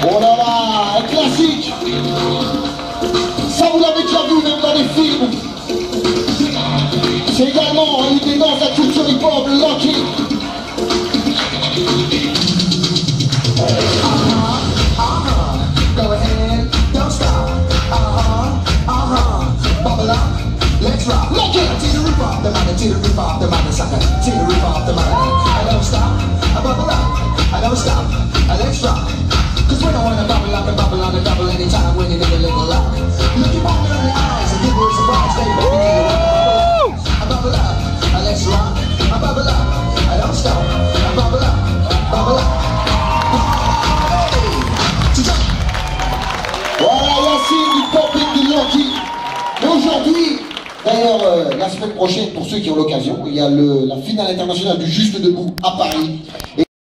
Oh là là, un classique. Ça vous l'avez déjà vu même dans les films. C'est également une des danses de la culture hip-hop, le locking. Go ahead, don't stop. Bubble up, let's rock. Lock it. To the roof off the mountain, to the roof off the mountain, sucker. To the roof off the mountain. I don't stop, I bubble up. I don't stop, let's rock. Cause we don't wanna bubble up and bubble on the double anytime when you need a little luck. Look your partner in the eyes and give her a surprise, baby. I bubble up, let's rock. I bubble up, I don't stop. I bubble up, bubble up. Voilà, Yacine, du popping, du locking. Mais aujourd'hui, d'ailleurs, la semaine prochaine, pour ceux qui ont l'occasion, il y a la finale internationale du Juste Debout à Paris.